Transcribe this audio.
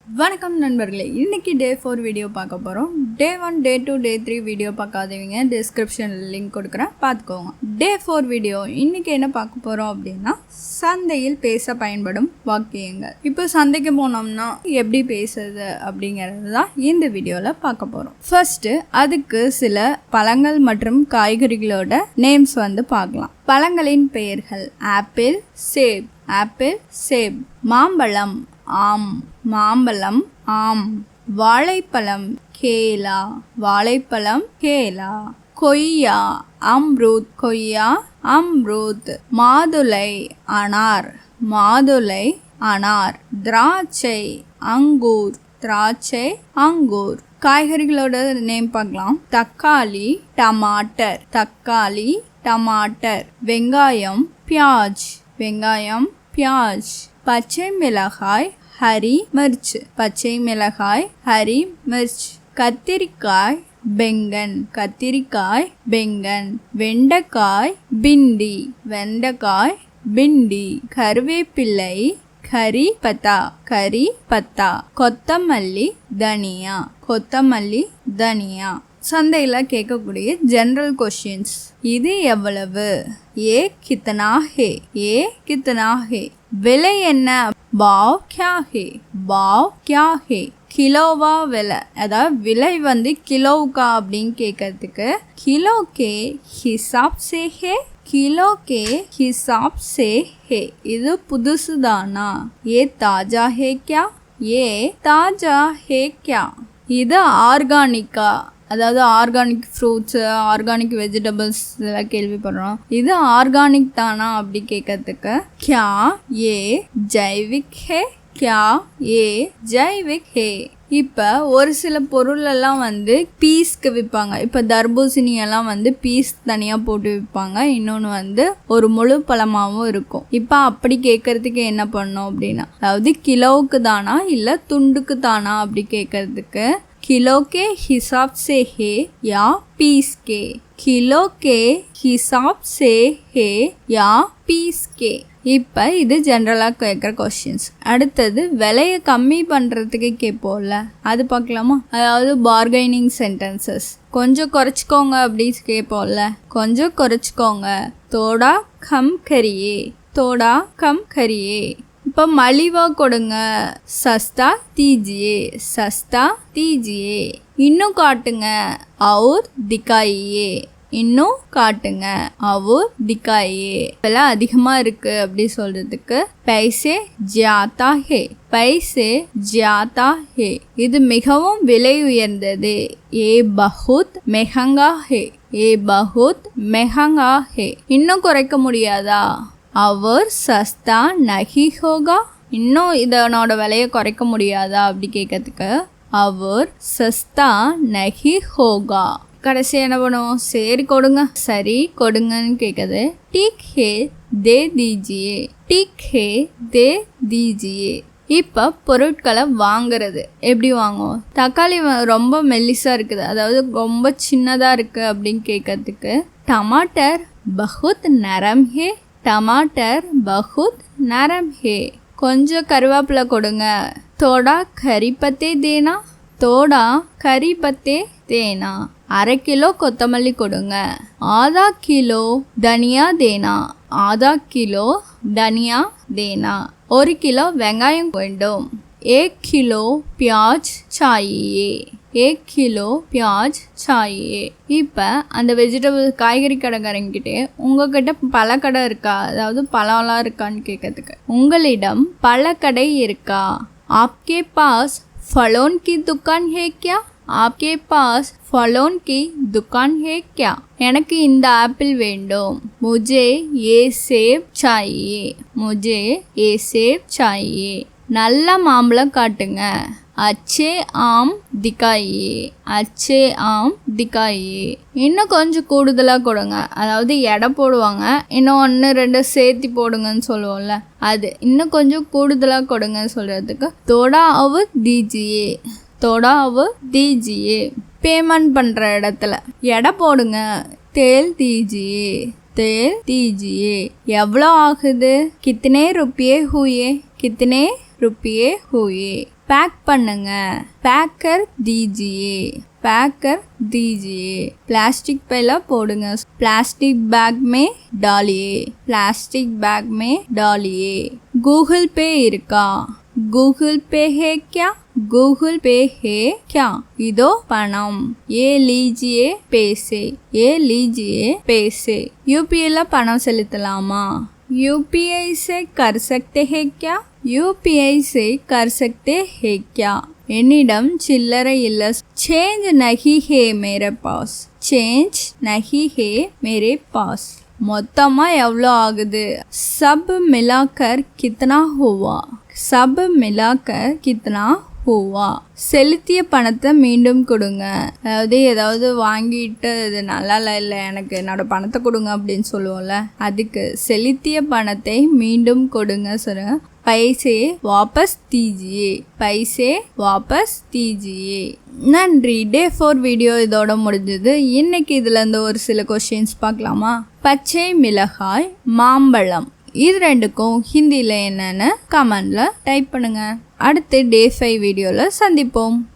வணக்கம் நண்பர்களே, இன்னைக்கு டே 4 வீடியோ பார்க்க போகிறோம். டே 1, டே 2, டே 3 வீடியோ பார்க்காதவங்க டிஸ்கிரிப்ஷனில் லிங்க் கொடுக்குறேன், பார்த்துக்கோங்க. டே 4 வீடியோ இன்னைக்கு என்ன பார்க்க போகிறோம் அப்படின்னா, சந்தையில் பேச பயன்படும் வாக்கியங்கள். இப்போ சந்தைக்கு போனோம்னா எப்படி பேசுறது அப்படிங்கிறது தான் இந்த வீடியோவில் பார்க்க போகிறோம். ஃபர்ஸ்ட் அதுக்கு சில பழங்கள் மற்றும் காய்கறிகளோட நேம்ஸ் பார்க்கலாம். பழங்களின் பெயர்கள்: ஆப்பிள், சேப். Apple, shape. மாம்பழம், ஆம். மாம்பழம், ஆம். வாழைப்பழம், கேலா. வாழைப்பழம், கேலா. கொய்யா, அம்ரூத். கொய்யா, அம்ரூத். மாதுளை, அனார். மாதுளை, அனார். திராட்சை, அங்கூர். திராட்சை, அங்கூர். காய்கறிகளோட நேம் பார்க்கலாம். தக்காளி, டமாட்டர். தக்காளி, டமாட்டர். வெங்காயம், பியாஜ். வெங்காயம், பியாஜ். பச்சை மிளகாய், ஹரி மிர்ச். பச்சை மிளகாய், ஹரி மிர்ச். கத்திரிக்காய், பெங்கன். கத்திரிக்காய், பெங்கன். வெண்டைக்காய், பிண்டி. வெண்டைக்காய், பிண்டி. கருவேப்பிள்ளை, கரி பத்தா. கரி பத்தா. கொத்தமல்லி, தனியா. கொத்தமல்லி, தனியா. சந்தையில் கேட்கக்கூடிய ஜெனரல் கொஸ்டின்ஸ்: இது எவ்வளவு? ஏ கித்தனா ஹே. ஏ கித்தனா ஹே. விலை என்ன? பாவ் கியா ஹே. பாவ் கியா ஹே. கிலோவா விலை, அதாவது விலை கிலோவுக்கா அப்படின்னு கேட்கறதுக்கு கிலோ கே ஹிசாப் சே ஹே. கிலோ கே ஹிசாப் சே ஹே. இது புதுசுதானா? ஏ தாஜா ஹே கியா. ஏ தாஜா ஹே கியா. இது ஆர்கானிக்கா, அதாவது ஆர்கானிக் ஃப்ரூட்ஸு, ஆர்கானிக் வெஜிடபிள்ஸ் இதெல்லாம் கேள்விப்படுறோம். இது ஆர்கானிக் தானா அப்படி கேட்கறதுக்கு கியா ஏ ஜைவிக் ஹே. கியா ஏ ஜைவிக் ஹே. இப்போ ஒரு சில பொருளெல்லாம் பீஸ்க்கு விற்பாங்க. இப்போ தர்பூசணி எல்லாம் பீஸ் தனியாக போட்டு விற்பாங்க. இன்னொன்று ஒரு முழு பழமாகவும் இருக்கும். இப்போ அப்படி கேட்கறதுக்கு என்ன பண்ணோம் அப்படின்னா, அதாவது கிலோவுக்கு தானா இல்லை துண்டுக்கு தானா அப்படி கேட்கறதுக்கு किलो के हिसाब से है या पीस के. किलो के हिसाब से है या पीस के. இப்போ இது ஜென்ரலாக கேட்குற கொஸ்டின்ஸ். அடுத்தது விலையை கம்மி பண்ணுறதுக்கு கேட்போம்ல, அது பார்க்கலாமா? அதாவது பார்கெனிங் சென்டென்சஸ். கொஞ்சம் குறைச்சிக்கோங்க அப்படின்னு கேட்போம்ல. கொஞ்சம் குறைச்சிக்கோங்க. தோடா கம் கரியே. தோடா கம் கரியே. இப்போ மலிவாக கொடுங்க. சஸ்தா தீஜியே. சஸ்தா தீஜியே. இன்னும் காட்டுங்க. அவுர் திக்காயே. இன்னும் காட்டுங்க. அவுர் திக்காயே. இதெல்லாம் அதிகமாக இருக்கு அப்படி சொல்றதுக்கு பைசே ஜியாதா ஹே. பைசே ஜியாதா ஹே. இது மிகவும் விலை உயர்ந்தது. ஏ பஹுத் மெஹங்கா ஹே. ஏ பஹுத் மெஹங்கா ஹே. இன்னும் குறைக்க முடியாதா? அவர் சஸ்தா நஹி ஹோகா. இன்னும் இதனோட விலையை குறைக்க முடியாதா அப்படி கேட்கறதுக்கு அவர் சஸ்தா நஹி ஹோகா. கடைசி என்ன பண்ணுவோம்? சரி கொடுங்க, சரி கொடுங்கன்னு கேட்குது. டீக் ஹே தே தீஜியே. டீக் ஹே தே தீஜியே. இப்போ பொருட்களை வாங்குறது எப்படி வாங்குவோம்? தக்காளி ரொம்ப மெல்லிசா இருக்குது, அதாவது ரொம்ப சின்னதாக இருக்குது அப்படின்னு கேட்கறதுக்கு டமாட்டர் பஹுத் நரம் ஹே. टमाटर बहुत नरम है. கொஞ்சம் கருவேப்பிலை கொடுங்க. தோடா கரி பத்தே தேனா. தோடா கரி பத்தே தேனா. அரை கிலோ கொத்தமல்லி கொடுங்க. ஆதா கிலோ தனியா தேனா. ஆதா கிலோ தனியா தேனா. ஒரு கிலோ வெங்காயம் வேண்டும். एक किलो प्याज चाहिए. 1 கிலோ பியாஜ் சாயே. இப்போ அந்த வெஜிடபிள் காய்கறி கடைக்காரங்கிட்டே உங்ககிட்ட பழக்கடை இருக்கா, அதாவது பழம்லாம் இருக்கான்னு கேட்கறதுக்கு உங்களிடம் பழக்கடை இருக்கா? ஆப்கே பாஸ் ஃபலோன் கி துக்கான் ஹே கியா. ஆப்கே பாஸ் ஃபலோன் கி துக்கான் ஹே கியா. எனக்கு இந்த ஆப்பிள் வேண்டும். முஜே ஏ சேப் சாயே. முஜே ஏ சேப் சாயே. நல்ல மாம்பழம் காட்டுங்க. அச்சே ஆம் திக்காயே. அச்சே ஆம் திக்காயே. இன்னும் கொஞ்சம் கூடுதலாக கொடுங்க, அதாவது எடை போடுவாங்க. இன்னும் 1 2 சேர்த்து போடுங்கன்னு சொல்லுவோம்ல, அது இன்னும் கொஞ்சம் கூடுதலாக கொடுங்கன்னு சொல்கிறதுக்கு தோடா அவு தீஜியே. தோடா அவு தீஜியே. பேமெண்ட் பண்ணுற இடத்துல எடை போடுங்க. தேல் தீஜியே. तेल दीजिए. எவ்வளோ ஆகுது? कितने रुपये हुए? कितने रुपये हुए? पैक பண்ணுங்க पैक कर दीजिए पैक कर दीजिए प्लास्टिक पहला पोड़ूंगा प्लास्टिक बैग में डालिए प्लास्टिक बैग में डालिए गूगल पे इरुका गूगल पे है क्या गूगल पे है क्या इदो पणम ये लीजिए पैसे ये लीजिए पैसे यूपीआई ला पणम செலுத்தலாமா यूपीआई से कर सकते हैं क्या यूपीआई से कर सकते हैं क्या என்னிடம் சில்லறை இல்ல चेंज नहीं है मेरे पास चेंज नहीं है मेरे पास மொத்தமா எவ்வளோ ஆகுது सब मिलाकर कितना हुआ सब मिलाकर कितना हुआ செலுத்திய பணத்தை மீண்டும் கொடுங்க அதாவது ஏதாவது வாங்கிட்டு இது நல்லா இல்லை எனக்கு என்னோட பணத்தை கொடுங்க அப்படின்னு சொல்லுவோம்ல அதுக்கு செலுத்திய பணத்தை மீண்டும் கொடுங்க சொல்லுங்க पैसे वापस दीजिए पैसे वापस दीजिए நன்றி டே 4 வீடியோ இதோட முடிஞ்சது இன்னைக்கு இதுல இருந்து ஒரு சில क्वेश्चंस பார்க்கலாமா பச்சை மிளகாய் மாம்பழம் இது ரெண்டுக்கும் ஹிந்தில என்னன்னு கமெண்ட்ல டைப் பண்ணுங்க அடுத்து டே 5 வீடியோல சந்திப்போம்